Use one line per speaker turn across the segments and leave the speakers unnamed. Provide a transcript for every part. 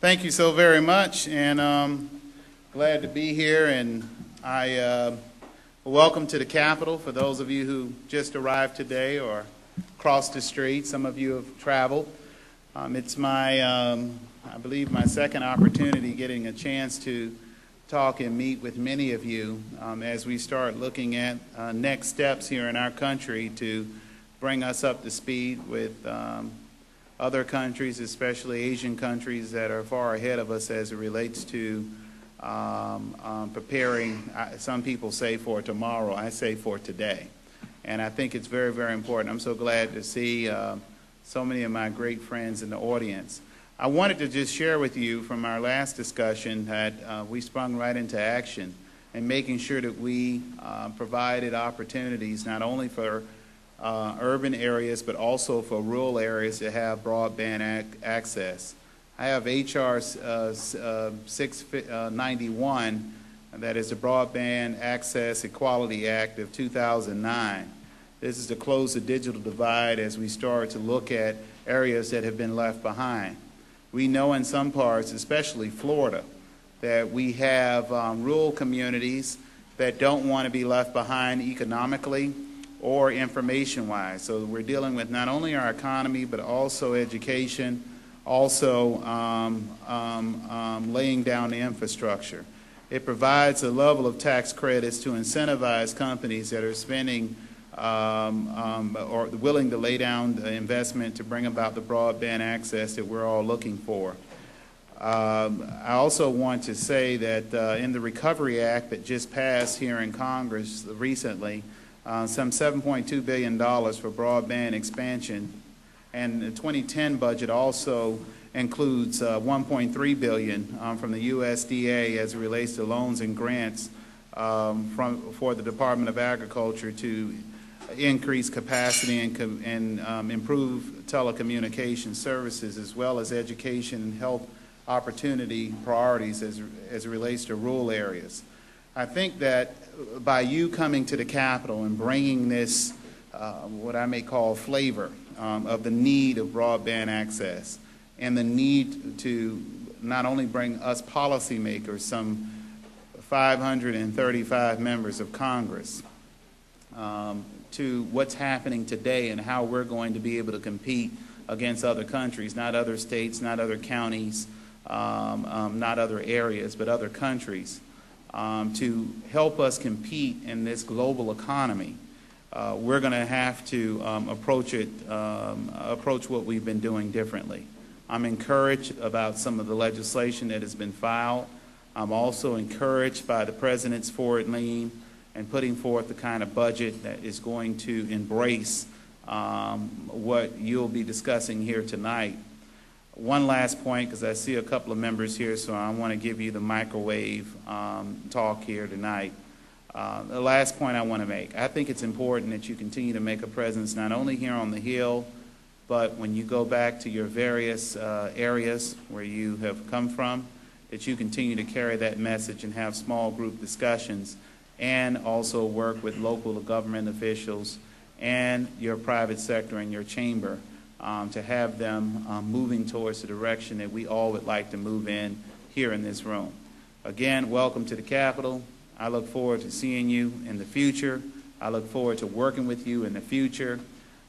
Thank you so very much, and glad to be here. And welcome to the Capitol for those of you who just arrived today or crossed the street. Some of you have traveled. It's my, I believe, my second opportunity getting a chance to talk and meet with many of you as we start looking at next steps here in our country to bring us up to speed with other countries, especially Asian countries that are far ahead of us as it relates to preparing, some people say for tomorrow, I say for today. And I think it's very, very important. I'm so glad to see so many of my great friends in the audience. I wanted to just share with you from our last discussion that we sprung right into action and making sure that we provided opportunities not only for urban areas, but also for rural areas to have broadband access. I have H.R. 691, that is the Broadband Access Equality Act of 2009. This is to close the digital divide as we start to look at areas that have been left behind. We know in some parts, especially Florida, that we have rural communities that don't want to be left behind economically or information-wise. So we're dealing with not only our economy, but also education, also laying down the infrastructure. It provides a level of tax credits to incentivize companies that are spending or willing to lay down the investment to bring about the broadband access that we're all looking for. I also want to say that in the Recovery Act that just passed here in Congress recently, some $7.2 billion for broadband expansion, and the 2010 budget also includes $1.3 billion from the USDA as it relates to loans and grants for the Department of Agriculture to increase capacity and improve telecommunication services, as well as education and health opportunity priorities as it relates to rural areas. I think that by you coming to the Capitol and bringing this, what I may call flavor of the need of broadband access and the need to not only bring us policymakers, some 535 members of Congress, to what's happening today and how we're going to be able to compete against other countries, not other states, not other counties, not other areas, but other countries. To help us compete in this global economy, we're going to have to approach what we've been doing differently. I'm encouraged about some of the legislation that has been filed. I'm also encouraged by the President's forward lean and putting forth the kind of budget that is going to embrace what you'll be discussing here tonight. One last point, because I see a couple of members here, so I want to give you the microwave talk here tonight. The last point I want to make, I think it's important that you continue to make a presence not only here on the Hill, but when you go back to your various areas where you have come from, that you continue to carry that message and have small group discussions, and also work with local government officials and your private sector and your chamber to have them moving towards the direction that we all would like to move in here in this room. Again, welcome to the Capitol. I look forward to seeing you in the future. I look forward to working with you in the future.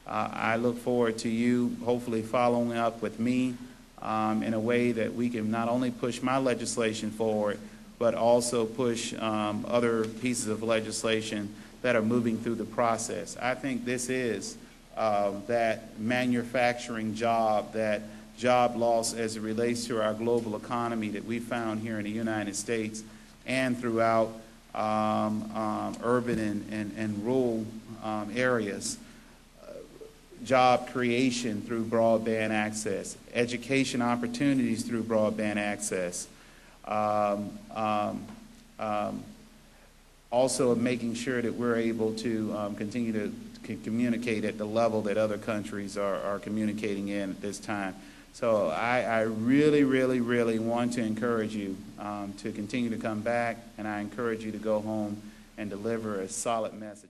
I look forward to you hopefully following up with me in a way that we can not only push my legislation forward, but also push other pieces of legislation that are moving through the process. I think this is that manufacturing job, that job loss as it relates to our global economy that we found here in the United States and throughout urban and rural areas. Job creation through broadband access, education opportunities through broadband access, also making sure that we're able to continue to communicate at the level that other countries are communicating in at this time. So I really, really, really want to encourage you to continue to come back, and I encourage you to go home and deliver a solid message.